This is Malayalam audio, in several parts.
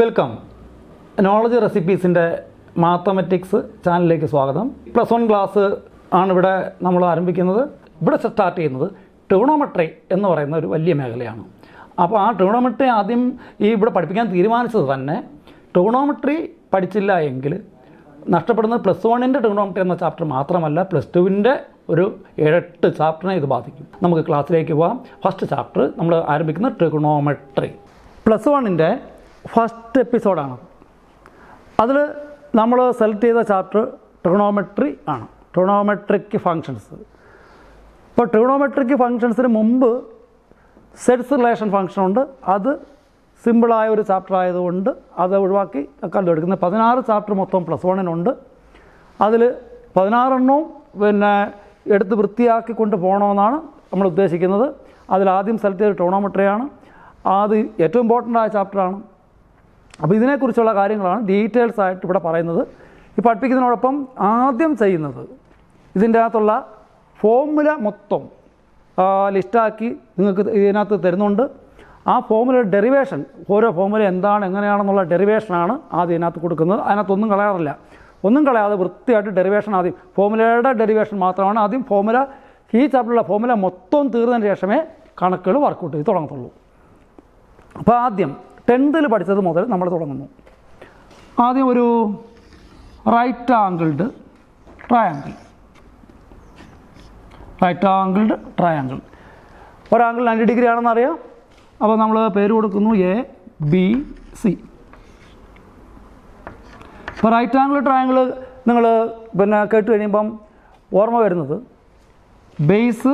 വെൽക്കം. നോളജ് റെസിപ്പീസിൻ്റെ മാത്തമാറ്റിക്സ് ചാനലിലേക്ക് സ്വാഗതം. +1 ക്ലാസ് ആണ് ഇവിടെ നമ്മൾ ആരംഭിക്കുന്നത്. ഇവിടെ സ്റ്റാർട്ട് ചെയ്യുന്നത് ട്രിഗണോമെട്രി എന്ന് പറയുന്ന ഒരു വലിയ മേഖലയാണ്. അപ്പോൾ ആ ട്രിഗണോമെട്രി ആദ്യം ഇവിടെ പഠിപ്പിക്കാൻ തീരുമാനിച്ചത് തന്നെ ട്രിഗണോമെട്രി പഠിച്ചില്ല എങ്കിൽ നഷ്ടപ്പെടുന്നത് +1ൻ്റെ ട്രിഗണോമെട്രി എന്ന ചാപ്റ്റർ മാത്രമല്ല, +2ൻ്റെ ഒരു 7-8 ചാപ്റ്ററിനെ ഇത് ബാധിക്കും. നമുക്ക് ക്ലാസ്സിലേക്ക് പോകാം. ഫസ്റ്റ് ചാപ്റ്റർ നമ്മൾ ആരംഭിക്കുന്നത് ട്രിഗണോമെട്രി. +1ൻ്റെ ഫസ്റ്റ് എപ്പിസോഡാണ്. അതിൽ നമ്മൾ സെലക്ട് ചെയ്ത ചാപ്റ്റർ ട്രിഗണോമെട്രി ആണ്, ട്രിഗണോമെട്രിക് ഫങ്ഷൻസ്. ഇപ്പോൾ ട്രിഗണോമെട്രിക് ഫങ്ഷൻസിന് മുമ്പ് സെറ്റ്സ് റിലേഷൻ ഫങ്ഷൻ ഉണ്ട്. അത് സിമ്പിളായ ഒരു ചാപ്റ്റർ ആയതുകൊണ്ട് അത് ഒഴിവാക്കി അക്കാലത്ത് എടുക്കുന്നത്. 16 ചാപ്റ്റർ മൊത്തം +1-നുണ്ട്. അതിൽ 16 എണ്ണവും എടുത്ത് വൃത്തിയാക്കി കൊണ്ട് പോകണമെന്നാണ് നമ്മൾ ഉദ്ദേശിക്കുന്നത്. അതിലാദ്യം സെലക്ട് ചെയ്ത ട്രിഗണോമെട്രിയാണ്. അത് ഏറ്റവും ഇമ്പോർട്ടൻ്റ് ആയ ചാപ്റ്ററാണ്. അപ്പോൾ ഇതിനെക്കുറിച്ചുള്ള കാര്യങ്ങളാണ് ഡീറ്റെയിൽസ് ആയിട്ട് ഇവിടെ പറയുന്നത്. ഈ പഠിപ്പിക്കുന്നതിനോടൊപ്പം ആദ്യം ചെയ്യുന്നത് ഇതിൻ്റെ അകത്തുള്ള ഫോർമുല മൊത്തം ലിസ്റ്റാക്കി നിങ്ങൾക്ക് ഇതിനകത്ത് തരുന്നുണ്ട്. ആ ഫോർമുലയുടെ ഡെറിവേഷൻ, ഓരോ ഫോർമുല എന്താണ് എങ്ങനെയാണെന്നുള്ള ഡെറിവേഷനാണ് ആദ്യം ഇതിനകത്ത് കൊടുക്കുന്നത്. അതിനകത്തൊന്നും കളയാറില്ല. ഒന്നും കളയാതെ വൃത്തിയായിട്ട് ഡെറിവേഷൻ ആദ്യം, ഫോർമുലയുടെ ഡെറിവേഷൻ മാത്രമാണ് ആദ്യം. ഫോർമുല, ഈ ചാപ്റ്ററിലുള്ള ഫോർമുല മൊത്തം തീർന്നതിന് ശേഷമേ കണക്കുകൾ വർക്കൗട്ട് ചെയ്ത് തുടങ്ങത്തുള്ളൂ. അപ്പോൾ ആദ്യം 10th പഠിച്ചത് മുതൽ നമ്മൾ തുടങ്ങുന്നു. ആദ്യം ഒരു റൈറ്റ് ആംഗിൾഡ് ട്രയാങ്കിൾ. ഒരാംഗിൾ 90 ഡിഗ്രി ആണെന്ന് അറിയാം. അപ്പോൾ നമ്മൾ പേര് കൊടുക്കുന്നു ABC. ഇപ്പോൾ റൈറ്റ് ആംഗിൾ ട്രയാങ്കിൾ നിങ്ങൾ കേട്ട് കഴിയുമ്പം ഓർമ്മ വരുന്നത് ബേസ്,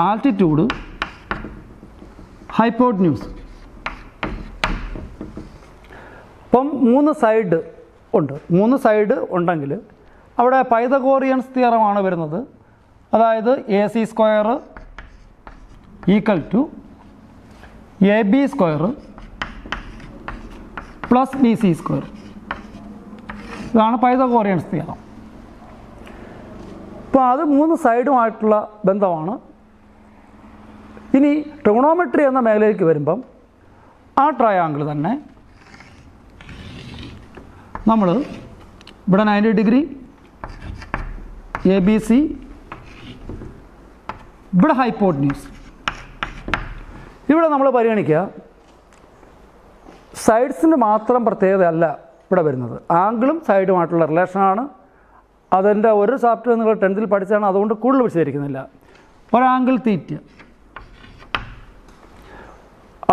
ആൾട്ടിറ്റ്യൂഡ്, ഹൈപ്പോട്ന്യൂസ്. ഇപ്പം 3 സൈഡ് ഉണ്ട്. 3 സൈഡ് ഉണ്ടെങ്കിൽ അവിടെ പൈതഗോറിയൻസ് തിയറമാണ് വരുന്നത്. അതായത് AC² = AB² + BC². ഇതാണ് പൈതഗോറിയൻസ് തിയറം. അപ്പോൾ അത് 3 സൈഡുമായിട്ടുള്ള ബന്ധമാണ്. ഇനി ട്രിഗണോമെട്രി എന്ന മേഖലയിലേക്ക് വരുമ്പം ആ ട്രയാങ്കിൾ തന്നെ നമ്മൾ ഇവിടെ 90 ഡിഗ്രി ABC, ഇവിടെ ഹൈപ്പോട്ന്യൂസ്. ഇവിടെ നമ്മൾ പരിഗണിക്കുക സൈഡ്സിന് മാത്രം പ്രത്യേകതയല്ല ഇവിടെ വരുന്നത്, ആംഗിളും സൈഡുമായിട്ടുള്ള റിലേഷനാണ്. അതിൻ്റെ ഒരു ചാപ്റ്റർ നിങ്ങൾ 10th പഠിച്ചാണ്, അതുകൊണ്ട് കൂടുതൽ വിശദീകരിക്കുന്നില്ല. ഒരാംഗിൾ തീറ്റ,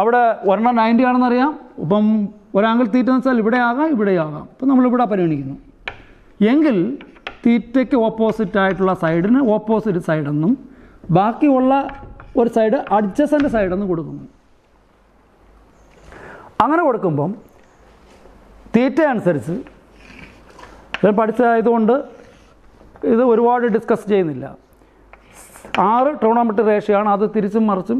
അവിടെ ഒരെണ്ണം 90 ആണെന്നറിയാം. ഇപ്പം ഒരാംഗിൾ തീറ്റ എന്ന് വെച്ചാൽ ഇവിടെ ആകാം, ഇവിടെ ആകാം. ഇപ്പം നമ്മളിവിടെ പരിഗണിക്കുന്നു എങ്കിൽ തീറ്റയ്ക്ക് ഓപ്പോസിറ്റ് ആയിട്ടുള്ള സൈഡിന് ഓപ്പോസിറ്റ് സൈഡെന്നും ബാക്കിയുള്ള ഒരു സൈഡ് അഡ്ജസൻ്റ് സൈഡെന്നും കൊടുക്കുന്നു. അങ്ങനെ കൊടുക്കുമ്പം തീറ്റ അനുസരിച്ച് പഠിച്ചതായതുകൊണ്ട് ഇത് ഒരുപാട് ഡിസ്കസ് ചെയ്യുന്നില്ല. 6 ട്രിഗണോമെട്രി റേഷ്യോ ആണ്. അത് തിരിച്ചും മറിച്ചും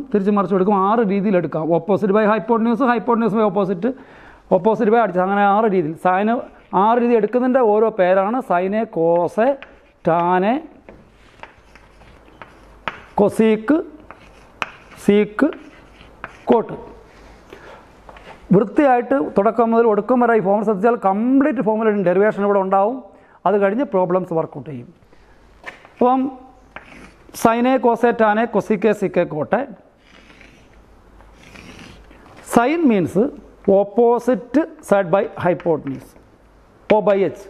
എടുക്കും. 6 രീതിയിൽ എടുക്കാം. Opposite by hypotenuse, hypotenuse by opposite, opposite by adjacent, അങ്ങനെ 6 രീതിയിൽ. 6 രീതി എടുക്കുന്നതിൻ്റെ ഓരോ പേരാണ് സൈനെ, കോസെ, ടാനെ, കൊസീക്ക്, സീക്ക്, കോട്ട്. വൃത്തിയായിട്ട് തുടക്കം മുതൽ ഒടുക്കം വരെ ഈ ഫോർമുല ശ്രദ്ധിച്ചാൽ കംപ്ലീറ്റ് ഫോർമുലയുടെ ഡെറിവേഷൻ ഇവിടെ ഉണ്ടാവും. അത് കഴിഞ്ഞ് പ്രോബ്ലംസ് വർക്കൗട്ട് ചെയ്യും. അപ്പം സൈനെ, കോസെ, ടാനെ, കൊസിക്കെ, സിക്കെ, കോട്ടെ. Sine means opposite side by hypotenuse, O/H.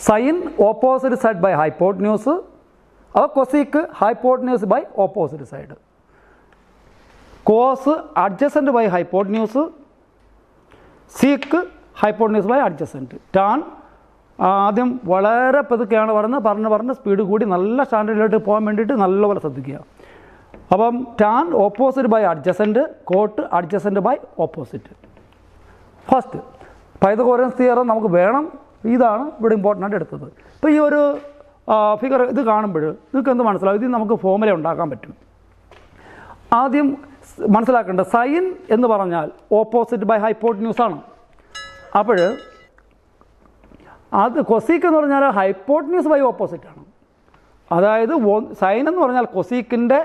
Sine opposite side by hypotenuse, അപ്പോൾ cosec hypotenuse by opposite side. Cos adjacent by hypotenuse, sec hypotenuse by adjacent. Tan ആദ്യം വളരെ പതുക്കെയാണ് പറഞ്ഞ് സ്പീഡ് കൂടി നല്ല സ്റ്റാൻഡേർഡിലോട്ട് പോകാൻ വേണ്ടിയിട്ട് നല്ലപോലെ ശ്രദ്ധിക്കുക. അപ്പം tan opposite by adjacent, cot adjacent by opposite. First Pythagorean's theorem നമുക്ക് വേണം. ഇതാണ് ഇവിടെ ഇമ്പോർട്ടൻ്റ് ആയിട്ട് എടുത്തത്. ഇപ്പോൾ ഈ ഒരു ഫിഗർ ഇത് കാണുമ്പോൾ നിങ്ങൾക്ക് എന്ത് മനസ്സിലാവും? ഇതിൽ നമുക്ക് ഫോർമുല ഉണ്ടാക്കാൻ പറ്റും. ആദ്യം മനസ്സിലാക്കേണ്ടത് സൈൻ എന്ന് പറഞ്ഞാൽ ഓപ്പോസിറ്റ് ബൈ ഹൈപ്പോട്ന്യൂസ് ആണ്. അപ്പോൾ അത് കൊസീക്ക് എന്ന് പറഞ്ഞാൽ ഹൈപ്പോട്ന്യൂസ് ബൈ ഓപ്പോസിറ്റ് ആണ്. അതായത് സൈൻ എന്ന് പറഞ്ഞാൽ കൊസീക്കിൻ്റെ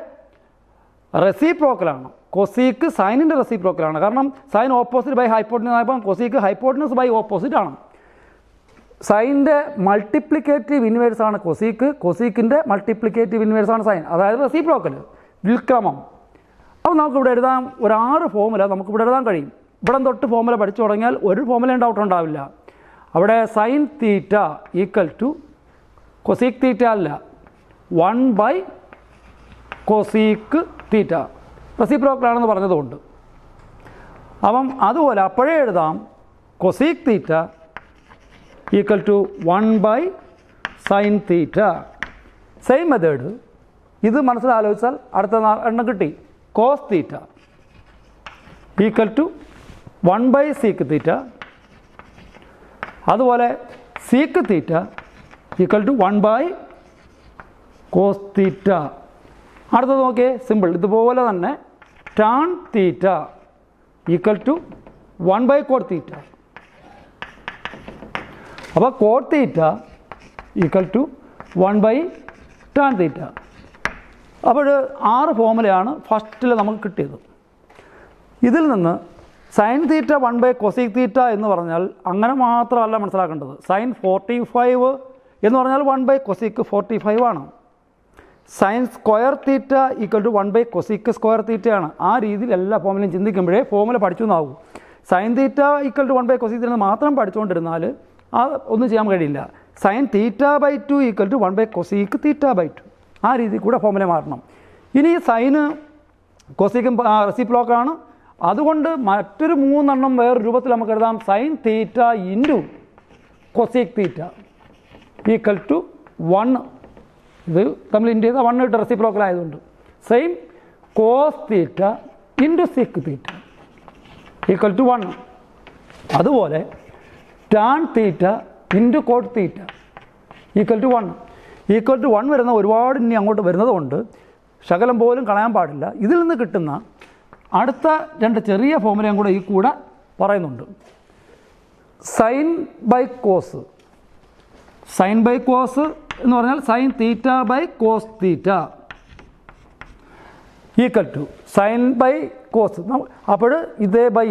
റെസിപ്രോക്കലാണ്. കൊസീക്ക് സൈനിൻ്റെ റെസിപ്രോക്കലാണ്. കാരണം സൈൻ ഓപ്പോസിറ്റ് ബൈ ഹൈപ്പോട്ടനസ് ആയപ്പോൾ കൊസീക്ക് ഹൈപ്പോട്ടനസ് ബൈ ഓപ്പോസിറ്റ് ആണ്. സൈനിൻ്റെ മൾട്ടിപ്ലിക്കേറ്റീവ് ഇൻവേഴ്സാണ് കൊസീക്ക്, കൊസീക്കിൻ്റെ മൾട്ടിപ്ലിക്കേറ്റീവ് ഇൻവേഴ്സാണ് സൈൻ, അതായത് റെസിപ്രോക്കൽ, വിൽക്രമം. അപ്പോൾ നമുക്കിവിടെ എഴുതാൻ ഒരു 6 ഫോമുല നമുക്കിവിടെ എഴുതാൻ കഴിയും. ഇവിടെ തൊട്ട് ഫോമുല പഠിച്ചു തുടങ്ങിയാൽ ഒരു ഫോമുലയും ഡൗട്ട് ഉണ്ടാവില്ല. അവിടെ sine theta equal to cosec theta അല്ല, 1 കൊസീക്ക് തീറ്റ, റെസിപ്രോക്കലാണെന്ന് പറഞ്ഞതുകൊണ്ട്. അപ്പം അതുപോലെ അപ്പോഴേ എഴുതാം cosec theta equal to 1 sine theta. Same method ഇത് മനസ്സിലാലോചിച്ചാൽ അടുത്ത എണ്ണം കിട്ടി. Cos theta equal to 1 sec theta. അതുപോലെ sec theta equal to 1 cos theta. അടുത്തത് നോക്കിയേ, സിമ്പിൾ. ഇതുപോലെ തന്നെ tan theta equal to 1 cot theta. അപ്പോൾ cot theta equal to 1 tan theta. അപ്പോൾ 6 ഫോമുലയാണ് ഫസ്റ്റിൽ നമുക്ക് കിട്ടിയത്. ഇതിൽ നിന്ന് സൈൻ തീറ്റ 1 കൊസീക്ക് തീറ്റ എന്ന് പറഞ്ഞാൽ അങ്ങനെ മാത്രമല്ല മനസ്സിലാക്കേണ്ടത്. സൈൻ 45 എന്ന് പറഞ്ഞാൽ 1 കൊസീക്ക് 45 ആണ്. Sine square theta equal to 1 cosec square തീറ്റയാണ്. ആ രീതിയിൽ എല്ലാ ഫോമുലയും ചിന്തിക്കുമ്പോഴേ ഫോമുല പഠിച്ചു എന്നാവും. Sine theta equal to 1 cosec theta മാത്രം പഠിച്ചുകൊണ്ടിരുന്നാൽ ഒന്നും ചെയ്യാൻ കഴിയില്ല. Sine theta by 2 equal to 1 cosec theta by 2. ആ രീതിയിൽ കൂടെ ഫോമുല മാറണം. ഇനി സൈന് കൊസീക്കും റെസിപ്രോക്കലാണ്. അതുകൊണ്ട് മറ്റൊരു 3 എണ്ണം വേറെ രൂപത്തിൽ നമുക്ക് എഴുതാം. Sine theta into cosec theta equal to 1. ഇത് തമ്മിൽ ഇൻറ്റു ചെയ്താൽ 1 ഇട്ട് റെസിപ്രോക്കൽ ആയതുകൊണ്ട്. Same cos theta into sec theta equal to 1. അതുപോലെ tan theta into cot theta equal to 1. Equal to 1 വരുന്ന ഒരുപാട് ഇനി അങ്ങോട്ട് വരുന്നതുകൊണ്ട് ശകലം പോലും കളയാൻ പാടില്ല. ഇതിൽ നിന്ന് കിട്ടുന്ന അടുത്ത 2 ചെറിയ ഫോമുലയും കൂടെ ഈ കൂടെ പറയുന്നുണ്ട്. Sine by cos. Sine by cos എന്ന് പറഞ്ഞാൽ sine theta by cos theta equal to sine by cos. അപ്പോൾ ഇതേ ബൈ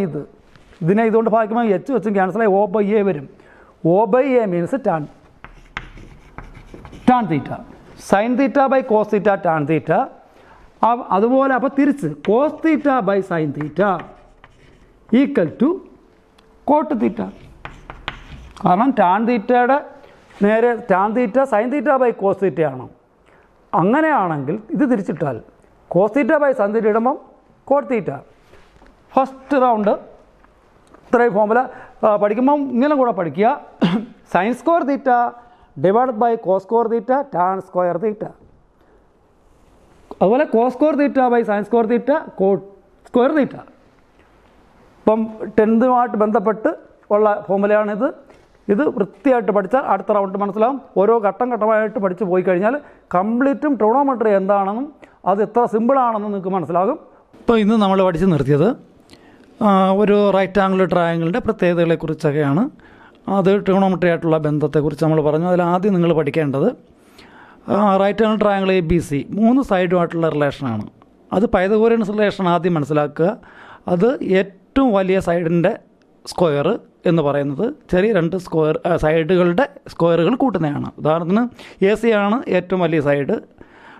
ഇതിനെ ഇതുകൊണ്ട് ഭാഗിക്കുമ്പോൾ എച്ച് വെച്ചും ക്യാൻസലായി O/A വരും. O/A means tan theta. Sine theta by cos theta tan theta. അതുപോലെ അപ്പോൾ തിരിച്ച് cos theta by sine theta equal to cot theta. കാരണം ടാൻ തീറ്റയുടെ നേരെ tan theta sine theta by cos തീറ്റയാണ്. അങ്ങനെയാണെങ്കിൽ ഇത് തിരിച്ചിട്ടാൽ cos theta by sine theta ഇടുമ്പം കോട്ട് തീറ്റ. ഫസ്റ്റ് റൗണ്ട് ഇത്രയും ഫോമുല പഠിക്കുമ്പം ഇങ്ങനെ കൂടെ പഠിക്കുക. Sine square theta divide by cos square theta tan square theta. അതുപോലെ cos square theta by sine square theta cot square theta. ഇപ്പം 10th ബന്ധപ്പെട്ട് ഉള്ള ഫോമുലയാണിത്. ഇത് വൃത്തിയായിട്ട് പഠിച്ചാൽ അടുത്ത റൗണ്ട് മനസ്സിലാവും. ഓരോ ഘട്ടമായിട്ട് പഠിച്ച് പോയി കഴിഞ്ഞാൽ കംപ്ലീറ്റും ട്രിഗണോമെട്രി എന്താണെന്നും അത് എത്ര സിമ്പിളാണെന്നും നിങ്ങൾക്ക് മനസ്സിലാകും. ഇപ്പോൾ ഇന്ന് നമ്മൾ പഠിച്ച് നിർത്തിയത് ഒരു റൈറ്റ് ആംഗിൾ ട്രയാങ്കിളിൻ്റെ പ്രത്യേകതകളെക്കുറിച്ചൊക്കെയാണ്. അത് ട്രിഗണോമെട്രി ആയിട്ടുള്ള ബന്ധത്തെക്കുറിച്ച് നമ്മൾ പറഞ്ഞു. അതിൽ ആദ്യം നിങ്ങൾ പഠിക്കേണ്ടത് റൈറ്റ് ആംഗിൾ ട്രയാങ്കിൾ ABC 3 സൈഡുമായിട്ടുള്ള റിലേഷനാണ്. അത് പൈതഗോറിയൻസ് റിലേഷൻ ആദ്യം മനസ്സിലാക്കുക. അത് ഏറ്റവും വലിയ സൈഡിൻ്റെ സ്ക്വയർ എന്ന് പറയുന്നത് ചെറിയ 2 സൈഡുകളുടെ സ്ക്വയറുകൾ കൂട്ടുന്നതാണ്. ഉദാഹരണത്തിന് AC ആണ് ഏറ്റവും വലിയ സൈഡ്.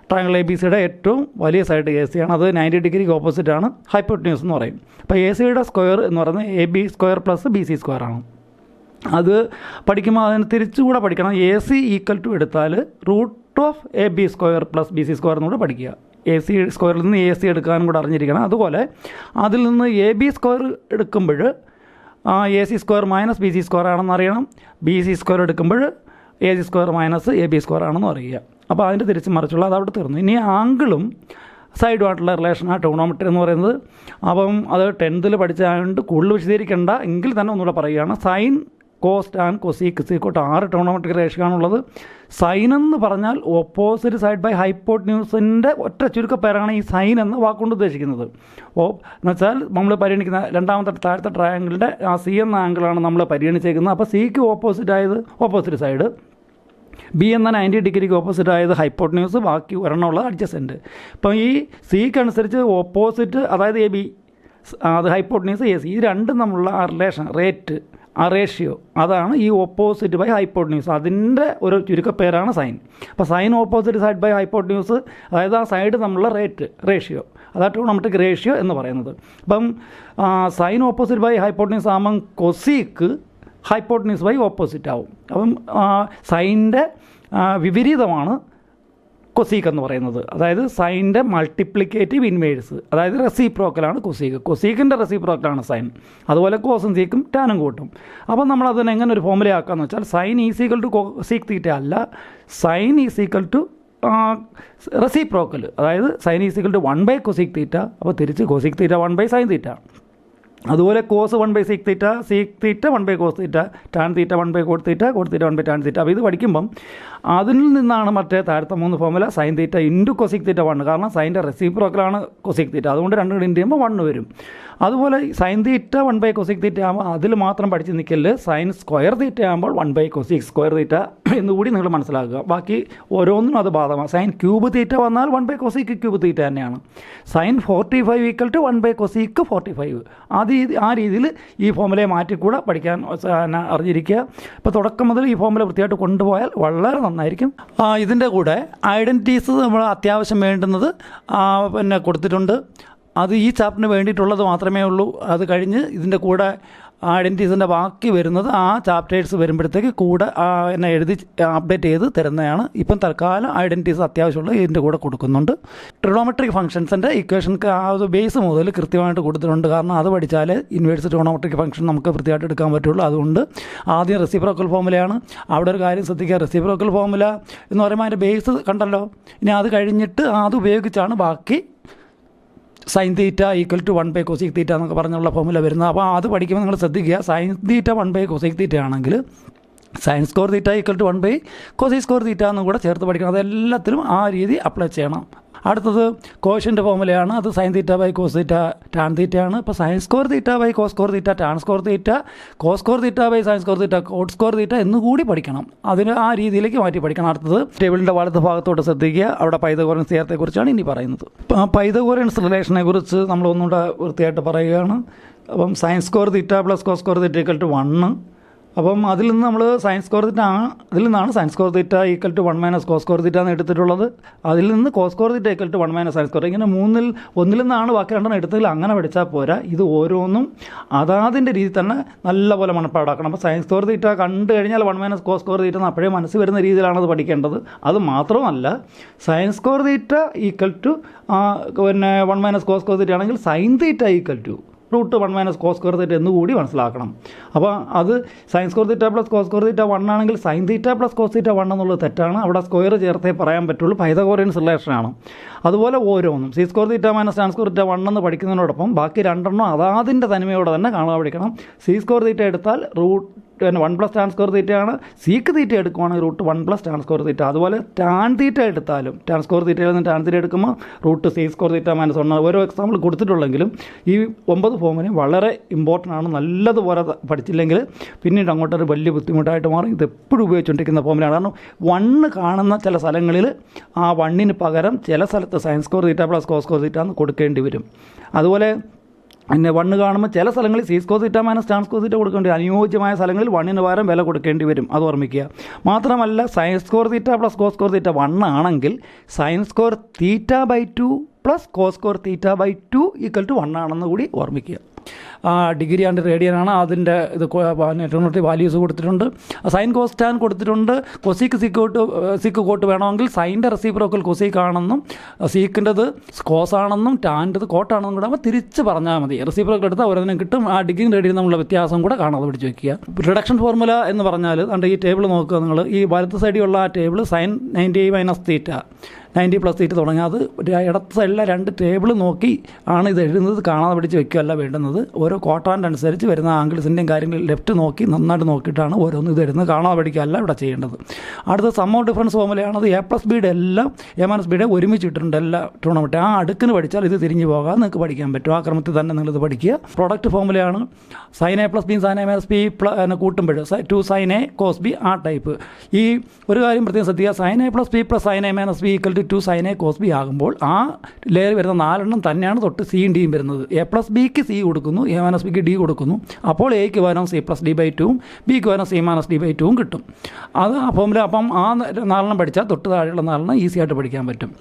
ട്രയാങ്കിൾ ABCയുടെ ഏറ്റവും വലിയ സൈഡ് AC ആണ്. അത് 90 ഡിഗ്രിക്ക് ഓപ്പോസിറ്റാണ് ഹൈപ്പോട്ടന്യൂസ് എന്ന് പറയും. അപ്പോൾ ACയുടെ സ്ക്വയർ എന്ന് പറയുന്നത് AB square plus BC square ആണ്. അത് പഠിക്കുമ്പോൾ അതിന് തിരിച്ചുകൂടെ പഠിക്കണം. AC ഈക്വൽ ടു എടുത്താൽ root of AB square plus BC square എന്നുകൂടെ പഠിക്കുക. AC സ്ക്വയറിൽ നിന്ന് AC എടുക്കാനും കൂടെ അറിഞ്ഞിരിക്കണം. അതുപോലെ അതിൽ നിന്ന് AB സ്ക്വയർ എടുക്കുമ്പോൾ AC square minus BC square ആണെന്ന് അറിയണം. BC സ്ക്വയർ എടുക്കുമ്പോൾ AC square minus AB square ആണെന്ന് അറിയുക. അപ്പോൾ അതിൻ്റെ തിരിച്ച് മറിച്ചുള്ള അത് അവിടെ തീർന്നു. ഇനി ആംഗിളും സൈഡുമായിട്ടുള്ള റിലേഷനാണ് ട്രിഗണോമെട്രി എന്ന് പറയുന്നത്. അപ്പം അത് 10th പഠിച്ചതുകൊണ്ട് കൂടുതൽ വിശദീകരിക്കേണ്ട എങ്കിൽ തന്നെ ഒന്നുകൂടെ പറയുകയാണ്. Sign cos tan cosec സീക്കോട്ട് 6 trigonometric റേഷ്യോയാണുള്ളത്. Sign എന്ന് പറഞ്ഞാൽ ഓപ്പോസിറ്റ് സൈഡ് ബൈ ഹൈപ്പോട്ടന്യൂസിൻ്റെ ഒറ്റ ചുരുക്കപ്പേരാണ് ഈ സൈൻ എന്ന വാക്കുകൊണ്ട് ഉദ്ദേശിക്കുന്നത്. എന്നുവെച്ചാൽ നമ്മൾ പരിഗണിക്കുന്ന രണ്ടാമത്തെ താഴത്തെ ട്രയാങ്കിളിൻ്റെ ആ C എന്ന ആംഗിളാണ് നമ്മൾ പരിഗണിച്ചേക്കുന്നത്. അപ്പോൾ സിക്ക് ഓപ്പോസിറ്റ് ആയത് ഓപ്പോസിറ്റ് സൈഡ്. ബി എന്ന 90 ഡിഗ്രിക്ക് ഓപ്പോസിറ്റ് ആയത് ഹൈപ്പോട്ടന്യൂസ്, ബാക്കി ഒരെണ്ണമുള്ളത് അഡ്ജസൻറ്റ്. ഇപ്പം ഈ സിക്ക് അനുസരിച്ച് ഓപ്പോസിറ്റ്, അതായത് എ ബി അത് ഹൈപ്പോട്ടന്യൂസ് എ സി, ഈ രണ്ടും തമ്മിലുള്ള ആ റിലേഷൻ, റേറ്റ്, ആ റേഷ്യോ, അതാണ് ഈ ഓപ്പോസിറ്റ് ബൈ ഹൈപ്പോട്ടന്യൂസ്. അതിൻ്റെ ഒരു ചുരുക്കപ്പേരാണ് സൈൻ. അപ്പോൾ sine opposite side by hypotenuse, അതായത് ആ സൈഡ് തമ്മിലുള്ള റേഷ്യോ, അതാണ് ട്രിഗണോമെട്രിക് റേഷ്യോ എന്ന് പറയുന്നത്. അപ്പം സൈൻ ഓപ്പോസിറ്റ് ബൈ ഹൈപ്പോട്ടന്യൂസ് ആകുമ്പം കൊസീക്ക് ഹൈപ്പോട്ടന്യൂസ് ബൈ ഓപ്പോസിറ്റ് ആവും. അപ്പം സൈൻ്റെ വിപരീതമാണ് കൊസീക്ക് എന്ന് പറയുന്നത്. അതായത് സൈൻ്റെ മൾട്ടിപ്ലിക്കേറ്റീവ് ഇൻവേഴ്സ്, അതായത് റെസിപ്രോക്കലാണ് കൊസീക്ക്. കൊസീക്കിൻ്റെ റെസിപ്രോക്കലാണ് സൈൻ. അതുപോലെ കോസും സീക്കും ടാനും കൂട്ടും. അപ്പം നമ്മളതിനെ എങ്ങനെ ഒരു ഫോമുല ആക്കാമെന്ന് വെച്ചാൽ sine is equal to cosec theta അല്ല, സൈൻ ഈസീക്വൽ ടു റെസിപ്രോക്കൽ, അതായത് sine is equal to 1 by cosec theta. അപ്പോൾ തിരിച്ച് cosec theta 1 by sine theta. അതുപോലെ cos 1 by sec theta, sec theta 1 by cos theta, tan theta 1 by cot theta, cot theta 1 by tan theta. അപ്പോൾ ഇത് പഠിക്കുമ്പം അതിൽ നിന്നാണ് മറ്റേ താഴത്തെ 3 formula sine theta into cosec theta 1, കാരണം സൈൻ്റെ റെസിപ്രോക്കലാണ് കൊസിക് തീറ്റ, അതുകൊണ്ട് രണ്ടും കൂടി ഇൻറ്റു ചെയ്യുമ്പോൾ 1 വരും. അതുപോലെ സൈൻ തീറ്റ 1 ബൈ കൊസിക് തീറ്റ ആകുമ്പോൾ അതിൽ മാത്രം പഠിച്ച് നിൽക്കല്, സൈൻ സ്ക്വയർ തീറ്റ ആകുമ്പോൾ 1 ബൈ കൊസിക് സ്ക്വയർ തീറ്റ എന്നുകൂടി നിങ്ങൾ മനസ്സിലാക്കുക. ബാക്കി ഓരോന്നും അത് ബാധകമാണ്. സൈൻ ക്യൂബ് തീറ്റ വന്നാൽ 1 ബൈ കൊസിക് ക്യൂബ് തീറ്റ തന്നെയാണ്. Sine 45 equal to 1 by cosec 45. ആ രീതിയിൽ ഈ ഫോമുലയെ മാറ്റിക്കൂടെ പഠിക്കാൻ അറിഞ്ഞിരിക്കുക. ഇപ്പോൾ തുടക്കം മുതൽ ഈ ഫോമുല വൃത്തിയായിട്ട് കൊണ്ടുപോയാൽ വളരെ നന്നായിരിക്കും. ഇതിൻ്റെ കൂടെ ഐഡൻറ്റിറ്റീസ് നമ്മൾ അത്യാവശ്യം വേണ്ടുന്നത് പിന്നെ കൊടുത്തിട്ടുണ്ട്. അത് ഈ ചാപ്റ്ററിന് വേണ്ടിയിട്ടുള്ളത് മാത്രമേ ഉള്ളൂ. അത് കഴിഞ്ഞ് ഇതിൻ്റെ കൂടെ ഐഡൻറ്റിറ്റീസിൻ്റെ ബാക്കി വരുന്നത് ആ ചാപ്റ്റേഴ്സ് വരുമ്പോഴത്തേക്ക് കൂടെ എന്നെ എഴുതി അപ്ഡേറ്റ് ചെയ്ത് തരുന്നതാണ്. ഇപ്പം തൽക്കാലം ഐഡൻറ്റിറ്റീസ് അത്യാവശ്യമുള്ള ഇതിൻ്റെ കൂടെ കൊടുക്കുന്നുണ്ട്. ട്രിഗണോമെട്രിക് ഫംഗ്ഷൻസിൻ്റെ ഇക്വേഷൻക്ക് ആ ഒരു ബേസ് മുതൽ കൃത്യമായിട്ട് കൊടുത്തിട്ടുണ്ട്. കാരണം അത് പഠിച്ചാൽ ഇൻവേഴ്സ് ട്രിഗണോമെട്രിക് ഫംഗ്ഷൻ നമുക്ക് വൃത്തിയായിട്ട് എടുക്കാൻ പറ്റുള്ളൂ. അതുകൊണ്ട് ആദ്യം റെസിപ്രോക്കൽ ഫോമുലയാണ്. അവിടെ ഒരു കാര്യം ശ്രദ്ധിക്കുക, റെസിപ്രോക്കൽ ഫോമുല എന്ന് പറയുമ്പോൾ അതിൻ്റെ ബേസ് കണ്ടല്ലോ. ഇനി അത് കഴിഞ്ഞിട്ട് അത് ഉപയോഗിച്ചാണ് ബാക്കി sign theta equal to 1 by cosec തീറ്റ എന്നൊക്കെ പറഞ്ഞുള്ള ഫോമുല വരുന്നത്. അപ്പോൾ അത് പഠിക്കുമ്പോൾ നിങ്ങൾ ശ്രദ്ധിക്കുക, സൈൻ തീറ്റ 1 ബൈ കൊസിക് തീറ്റ ആണെങ്കിൽ sine square theta equal to 1 by cosec score തീറ്റ എന്നും കൂടെ ചേർത്ത് പഠിക്കണം. അതെല്ലാത്തിലും ആ രീതി അപ്ലൈ ചെയ്യണം. അടുത്തത് കോഷ്യൻ്റെ ഫോമുലയാണ്. അത് sine theta by cos theta tan തീറ്റയാണ്. ഇപ്പോൾ sine square theta by cos square theta, tan square theta, cos square theta by sine square theta, cot square theta എന്നുകൂടി പഠിക്കണം. അതിന് ആ രീതിയിലേക്ക് മാറ്റി പഠിക്കണം. അടുത്തത് ടേബിളിൻ്റെ വലത് ഭാഗത്തോട്ട് ശ്രദ്ധിക്കുക. അവിടെ പൈതഗോറൻസ് തിയറത്തെക്കുറിച്ചാണ് ഇനി പറയുന്നത്. പൈതഗോറൻസ് റിലേഷനെ കുറിച്ച് നമ്മൾ ഒന്നുകൂടെ വൃത്തിയായിട്ട് പറയുകയാണ്. അപ്പം sine square theta plus cos square theta equal to 1. അപ്പം അതിൽ നിന്ന് നമ്മൾ സയൻസ് സ്കോർ തീറ്റ അതിൽ നിന്നാണ് sines square theta equal to 1 minus cos square theta എന്ന് എടുത്തിട്ടുള്ളത്. അതിൽ നിന്ന് cos square theta equal to 1 minus sines square. ഇങ്ങനെ ഒന്നിൽ നിന്നാണ് ബാക്കി രണ്ടെണ്ണം എടുത്തതിൽ അങ്ങനെ പഠിച്ചാൽ പോരാ. ഇത് ഓരോന്നും അതാതിൻ്റെ രീതി തന്നെ നല്ലപോലെ മനപ്പാടാക്കണം. അപ്പോൾ സയൻസ് സ്കോർ തീറ്റ കണ്ടു കഴിഞ്ഞാൽ 1 മൈനസ് കോസ് സ്കോർ തീറ്റ എന്ന് അപ്പോഴേ മനസ്സിൽ വരുന്ന രീതിയിലാണ് അത് പഠിക്കേണ്ടത്. അത് മാത്രമല്ല, sine square theta equal to പിന്നെ 1 മൈനസ് കോസ് സ്കോർ തീറ്റ ആണെങ്കിൽ sine theta equal to root 1 minus cos square theta എന്നുകൂടി മനസ്സിലാക്കണം. അപ്പോൾ അത് sine square theta plus cos square theta 1 ആണെങ്കിൽ sine theta plus cos theta 1 എന്നുള്ളത് തെറ്റാണ്. അവിടെ സ്ക്വയർ ചേർത്തേ പറയാൻ പറ്റുള്ളൂ. പൈതഗോറിയൻസ് റിലേഷനാണ്. അതുപോലെ ഓരോന്നും sec square theta minus tan square theta 1 എന്ന് പഠിക്കുന്നതിനോടൊപ്പം ബാക്കി രണ്ടെണ്ണം അതാതിൻ്റെ തനിമയോടെ തന്നെ കാണാൻ പഠിക്കണം. സി സ്ക്വയർ തീറ്റ എടുത്താൽ റൂട്ട് 1 പ്ലസ് ടാൻ സ്ക്വയർ തീറ്റയാണ്. സീക്ക് തീറ്റ എടുക്കുവാണെങ്കിൽ root 1 plus tan square theta. അതുപോലെ ടാൻ തീറ്റ എടുത്താലും ടാൻ സ്ക്വയർ തീറ്റയിൽ നിന്ന് ടാൻ തീറ്റ എടുക്കുമ്പോൾ root sec square theta minus 1. ഓരോ എക്സാമ്പിൾ കൊടുത്തിട്ടുള്ളെങ്കിലും ഈ 9 ഫോമിനും വളരെ ഇമ്പോർട്ടൻ്റ് ആണ്. നല്ലതുപോലെ പഠിച്ചില്ലെങ്കിൽ പിന്നീട് അങ്ങോട്ടൊരു വലിയ ബുദ്ധിമുട്ടായിട്ട് മാറും. ഇത് എപ്പോഴും ഉപയോഗിച്ചുകൊണ്ടിരിക്കുന്ന ഫോമിലാണ്. കാരണം 1 കാണുന്ന ചില സ്ഥലങ്ങളിൽ ആ 1ന് പകരം ചില സ്ഥലത്ത് sines square theta plus cos square theta എന്ന് കൊടുക്കേണ്ടി വരും. അതുപോലെ പിന്നെ 1 കാണുമ്പോൾ ചില സ്ഥലങ്ങളിൽ sec square theta minus tan square theta കൊടുക്കേണ്ടി വരും. അനുയോജ്യമായ സ്ഥലങ്ങളിൽ 1ന് പകരം വില കൊടുക്കേണ്ടി വരും. അത് ഓർമ്മിക്കുക. മാത്രമല്ല, sine square theta plus cos square theta 1 ആണെങ്കിൽ sine square theta by 2 plus cos square theta by 2 equal to 1 ആണെന്ന് കൂടി ഓർമ്മിക്കുക. ഡിഗ്രി ആൻഡ് റേഡിയനാണ് അതിൻ്റെ ഇത് ട്രിഗണോമെട്രിക് വാല്യൂസ് കൊടുത്തിട്ടുണ്ട്. സൈൻ കോസ് ടാൻ കൊടുത്തിട്ടുണ്ട്. കൊസീക്ക് സീക്ക് കോട്ട് വേണമെങ്കിൽ സൈൻ്റെ റെസിപ്രോക്കൽ കൊസീക്ക് ആണെന്നും സീക്കിൻ്റെത് കോസ് ആണെന്നും ടാൻ്റെത് കോട്ടാണെന്നും കൂടെ അപ്പോൾ തിരിച്ച് പറഞ്ഞാൽ മതി. റെസിപ്രോക്കൽ എടുത്താൽ ഓരോന്നിനും കിട്ടും. ആ ഡിഗ്രി റേഡിയൻ തമ്മിലുള്ള വ്യത്യാസം കൂടെ കാണാതെ പിടിച്ച് വയ്ക്കുക. റിഡക്ഷൻ ഫോർമുല എന്ന് പറഞ്ഞാൽ അതുകൊണ്ട് ഈ ടേബിൾ നോക്കുക നിങ്ങൾ. ഈ വലത്ത് സൈഡിലുള്ള ആ table sine 90 minus theta 90 plus theta തുടങ്ങി അത് ഇടത്ത് സൈഡിലെ 2 ടേബിൾ നോക്കി ആണ് ഇത് എഴുതുന്നത്. കാണാതെ പിടിച്ച് വയ്ക്കുകയല്ല വേണ്ടുന്നത്. ചെയ്യുന്നത് ഓരോ ക്വാഡ്രാന്റ് അനുസരിച്ച് വരുന്ന ആംഗിൾസിൻ്റെയും കാര്യങ്ങൾ ലെഫ്റ്റ് നോക്കി നന്നായിട്ട് നോക്കിയിട്ടാണ് ഓരോന്ന് ഇത് വരുന്നത്. കാണാതെ പഠിക്കുകയല്ല ഇവിടെ ചെയ്യേണ്ടത്. അടുത്ത സം ഓഫ് ഡിഫറൻസ് ഫോമുലയാണത്. A+Bയുടെ എല്ലാം A-Bയുടെ ഒരുമിച്ച് ഇട്ടിട്ടുണ്ട് എല്ലാ ട്രിഗണോമെട്രി. ആ അടുക്കിന് പഠിച്ചാൽ ഇത് തിരിഞ്ഞു പോകാൻ നിങ്ങൾക്ക് പഠിക്കാൻ പറ്റും. ആ ക്രമത്തിൽ തന്നെ നിങ്ങളിത് പഠിക്കുക. Product ഫോമുലയാണ് sin A+B sin A-B കൂട്ടുമ്പോൾ 2 sin A cos B ആ ടൈപ്പ്. ഈ ഒരു കാര്യം പ്രത്യേകം ശ്രദ്ധിക്കുക, sin A+B sin A-B = 2 sin A cos B ആകുമ്പോൾ ആ ലെയർ വരുന്ന 4 തന്നെയാണ് തൊട്ട് സിയും ഡിയും വരുന്നത്. A+Bക്ക് സി കൊടുക്കുന്നു, A-Bക്ക് ഡി കൊടുക്കുന്നു. അപ്പോൾ എക്ക് പകരം C+D/2 ബിക്ക് പകരം C-D/2 കിട്ടും. അത് ആ ഫോമുല. അപ്പം ആ 4 പഠിച്ചാൽ തൊട്ട് താഴെയുള്ള 4 ഈസി ആയിട്ട് പഠിക്കാൻ പറ്റും.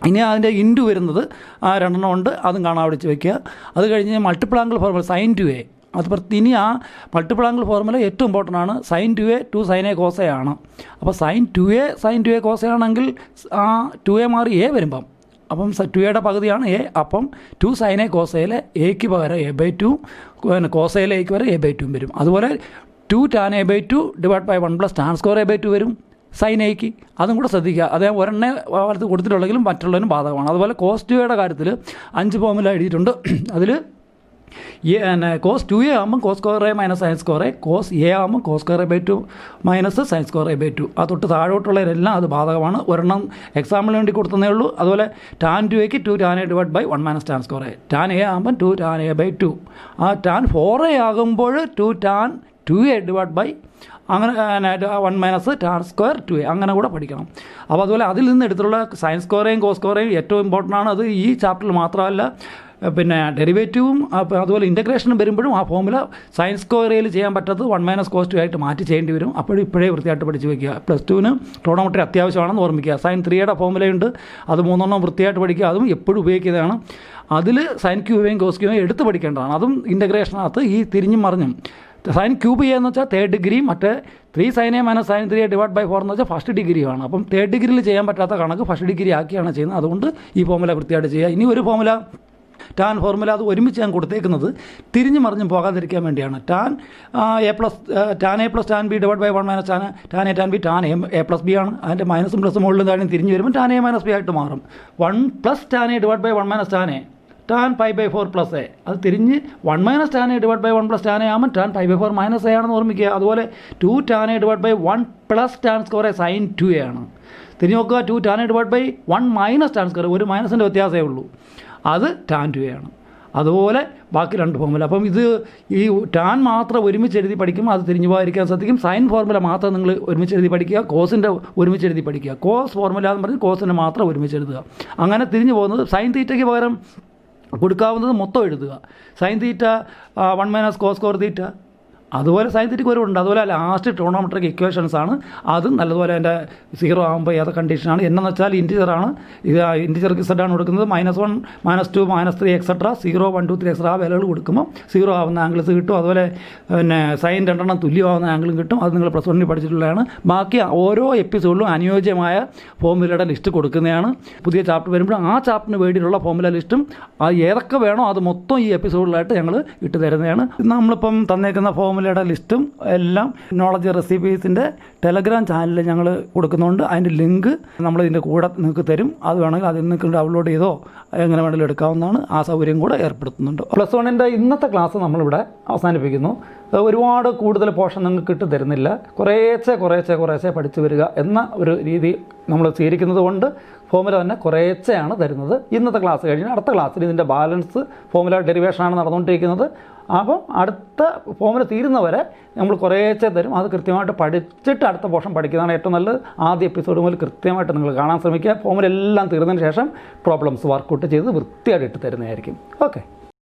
ഇനി അതിൻ്റെ ഇൻറ്റു വരുന്നത് ആ 2 ഉണ്ട്, അതും കാണാൻ പഠിച്ച് വയ്ക്കുക. അത് കഴിഞ്ഞ് multiple angle formula sin 2A. അത് ഇനി ആ മൾട്ടിപ്പിൾ ആംഗിൾ ഫോർമുല ഏറ്റവും ഇമ്പോർട്ടൻ്റ് ആണ്. sin 2A 2 sin A cos A ആണ്. അപ്പോൾ sin 2A cos A ആണെങ്കിൽ ആ 2A മാറി A വരുമ്പം അപ്പം 2A പകുതിയാണ് A. അപ്പം 2 sin A cos Aയിലെ എക്ക് പകരം A/2, cos Aയിലെ എക്ക് പകരം A/2 വരും. അതുപോലെ 2 tan A/2 / 1 + tan square A/2 വരും sin Aക്ക്. അതും കൂടെ ശ്രദ്ധിക്കുക. അദ്ദേഹം ഒരെണ്ണേ കാലത്ത് കൊടുത്തിട്ടുള്ളെങ്കിലും മറ്റുള്ളതിനും ബാധകമാണ്. അതുപോലെ cos 2A കാര്യത്തിൽ 5 ഫോമുല എഴുതിയിട്ടുണ്ട്. അതിൽ cos 2A ആകുമ്പം cos square A - sin square A, cos A ആകുമ്പം cos square A/2 - sin square A/2. ആ തൊട്ട് താഴോട്ടുള്ളവരെല്ലാം അത് ബാധകമാണ്. ഒരെണ്ണം എക്സാമ്പിളിന് വേണ്ടി കൊടുത്തതേ ഉള്ളൂ. അതുപോലെ tan 2Aക്ക് 2 tan A / 1 - tan square A. tan A ആകുമ്പം 2 tan A/2. ആ tan 4A ആകുമ്പോൾ 2 tan 2A / അങ്ങനെ 1 - tan square 2A അങ്ങനെ കൂടെ പഠിക്കണം. അപ്പോൾ അതുപോലെ അതിൽ നിന്ന് എടുത്തുള്ള sin squareയും cos squareയും ഏറ്റവും ഇമ്പോർട്ടൻ്റ് ആണ്. അത് ഈ ചാപ്റ്ററിൽ മാത്രമല്ല, പിന്നെ ഡെറിവേറ്റീവും അതുപോലെ ഇൻ്റഗ്രേഷനും വരുമ്പോഴും ആ ഫോമുല സയൻസ് സ്ക്വയറിൽ ചെയ്യാൻ പറ്റാത്തത് 1 - cos 2 ആയിട്ട് മാറ്റി ചെയ്യേണ്ടി വരും. അപ്പോഴും ഇപ്പോഴേ വൃത്തിയായിട്ട് പഠിച്ച് വയ്ക്കുക. +2 ട്രിഗണോമെട്രി അത്യാവശ്യമാണെന്ന് ഓർമ്മിക്കുക. sin 3യുടെ ഫോമുലയുണ്ട്, അത് 3 വൃത്തിയായിട്ട് പഠിക്കുക. അതും എപ്പോഴും ഉപയോഗിക്കുന്നതാണ്. അതിൽ sin ക്യൂബയും cos ക്യൂബയും എടുത്ത് പഠിക്കേണ്ടതാണ്. അതും ഇൻ്റഗ്രേഷനകത്ത് ഈ തിരിഞ്ഞും മറിഞ്ഞും sin ക്യൂബ് എന്ന് വെച്ചാൽ 3rd ഡിഗ്രി, മറ്റേ 3 sin A - sin 3A / 4 എന്ന് വെച്ചാൽ 1st ഡിഗ്രിയാണ്. അപ്പം 3rd ഡിഗ്രിയിൽ ചെയ്യാൻ പറ്റാത്ത കണക്ക് 1st ഡിഗ്രി ആക്കിയാണ് ചെയ്യുന്നത്. അതുകൊണ്ട് ഈ ഫോമുല വൃത്തിയായിട്ട് ചെയ്യുക. ഇനി ഒരു ഫോമുല ടാൻ ഫോർമുല, അത് ഒരുമിച്ച് ഞാൻ കൊടുത്തേക്കുന്നത് തിരിഞ്ഞു മറിഞ്ഞും പോകാതിരിക്കാൻ വേണ്ടിയാണ്. tan A + tan B / 1 - tan A tan B tan A+B ആണ്. അതിൻ്റെ മൈനസും പ്ലസും മുകളിലും താഴെയും തിരിഞ്ഞ് വരുമ്പോൾ tan A - B ആയിട്ട് മാറും. 1 + tan A / 1 - tan A tan π/4 + A. അത് തിരിഞ്ഞ് 1 - tan A / 1 + tan A ആകുമ്പോൾ tan π/4 - A ആണെന്ന് ഓർമ്മിക്കുക. അതുപോലെ 2 tan A / 1 + tan square A sin 2A ആണ്. തിരിഞ്ഞ് നോക്കുക, 2 tan A / 1 - tan square, ഒരു മൈനസിൻ്റെ വ്യത്യാസമേ ഉള്ളൂ, അത് tan 2A ആണ്. അതുപോലെ ബാക്കി 2 ഫോമുല. അപ്പം ഇത് ഈ ടാൻ മാത്രം ഒരുമിച്ച് എഴുതി പഠിക്കുമ്പോൾ അത് തിരിഞ്ഞു പോകാതിരിക്കാൻ ശ്രദ്ധിക്കും. സൈൻ ഫോർമുല മാത്രം നിങ്ങൾ ഒരുമിച്ച് എഴുതി പഠിക്കുക, കോസിൻ്റെ ഒരുമിച്ച് എഴുതി പഠിക്കുക. കോസ് ഫോർമുല എന്ന് പറഞ്ഞ് കോസിൻ്റെ മാത്രം ഒരുമിച്ച് എഴുതുക. അങ്ങനെ തിരിഞ്ഞു പോകുന്നത് സൈൻ തീറ്റയ്ക്ക് പകരം കൊടുക്കാവുന്നത് മൊത്തം എഴുതുക. Sine theta 1 - cos square θ. അതുപോലെ സൈൻ തീറ്റയ്ക്ക് ഒരുണ്ട്. അതുപോലെ ലാസ്റ്റ് ട്രിഗണോമെട്രിക് ഇക്വേഷൻസ് ആണ്. അതും നല്ലതുപോലെ എൻ്റെ 0 ആകുമ്പോൾ ഏത് കണ്ടീഷനാണ് എന്നു വെച്ചാൽ ഇൻറ്റിജറാണ്. ഇത് ഇൻറ്റിജർക്ക് Z ആണ് കൊടുക്കുന്നത്. -1 -2 -3 എക്സെട്ര 0 1 2 3 എക്സെട്ര ആ വിലകൾ കൊടുക്കുമ്പോൾ 0 ആവുന്ന ആംഗിൾസ് കിട്ടും. അതുപോലെ പിന്നെ സൈൻ 2 തുല്യമാവുന്ന ആംഗിളും കിട്ടും. അത് നിങ്ങൾ +1 പഠിച്ചിട്ടുള്ളതാണ്. ബാക്കി ഓരോ എപ്പിസോഡിലും അനുയോജ്യമായ ഫോമുലയുടെ ലിസ്റ്റ് കൊടുക്കുന്നതാണ്. പുതിയ ചാപ്റ്റർ വരുമ്പോൾ ആ ചാപ്റ്ററിന് വേണ്ടിയിട്ടുള്ള ഫോമുല ലിസ്റ്റും അത് ഏതൊക്കെ വേണോ അത് മൊത്തം ഈ എപ്പിസോഡിലായിട്ട് ഞങ്ങൾ ഇട്ട് തരുന്നതാണ്. നമ്മളിപ്പം തന്നേക്കുന്ന ഫോമുലയുടെ ലിസ്റ്റും എല്ലാം നോളജ് റെസിപ്പീസിൻ്റെ ടെലഗ്രാം ചാനലിൽ ഞങ്ങൾ കൊടുക്കുന്നുണ്ട്. അതിൻ്റെ ലിങ്ക് നമ്മളിതിൻ്റെ കൂടെ നിങ്ങൾക്ക് തരും. അത് വേണമെങ്കിൽ അതിൽ നിങ്ങൾക്ക് ഡൗൺലോഡ് ചെയ്തോ എങ്ങനെ വേണമെങ്കിലും എടുക്കാവുന്നതാണ്. ആ സൗകര്യം കൂടെ ഏർപ്പെടുത്തുന്നുണ്ട്. +1 ഇന്നത്തെ ക്ലാസ് നമ്മളിവിടെ അവസാനിപ്പിക്കുന്നു. ഒരുപാട് കൂടുതൽ പോർഷൻ നിങ്ങൾക്ക് ഇട്ട് തരുന്നില്ല. കുറേശ്ശെ പഠിച്ചു വരിക എന്ന ഒരു രീതി നമ്മൾ സ്വീകരിക്കുന്നത് കൊണ്ട് ഫോമുല തന്നെ കുറേശ്ശെയാണ് തരുന്നത്. ഇന്നത്തെ ക്ലാസ് കഴിഞ്ഞ് അടുത്ത ക്ലാസ്സിൽ ഇതിൻ്റെ ബാലൻസ് ഫോമുല ഡെറിവേഷനാണ് നടന്നുകൊണ്ടിരിക്കുന്നത്. അപ്പം അടുത്ത ഫോമുല തീരുന്നവരെ നമ്മൾ കുറേശ്ശെ തരും. അത് കൃത്യമായിട്ട് പഠിച്ചിട്ട് അടുത്ത പോർഷൻ പഠിക്കുന്നതാണ് ഏറ്റവും നല്ലത്. ആദ്യ എപ്പിസോഡ് മുതൽ കൃത്യമായിട്ട് നിങ്ങൾ കാണാൻ ശ്രമിക്കുക. ഫോമുല എല്ലാം തീർന്നതിന് ശേഷം പ്രോബ്ലംസ് വർക്കൗട്ട് ചെയ്ത് വൃത്തിയായിട്ട് ഇട്ട് തരുന്നതായിരിക്കും. ഓക്കെ.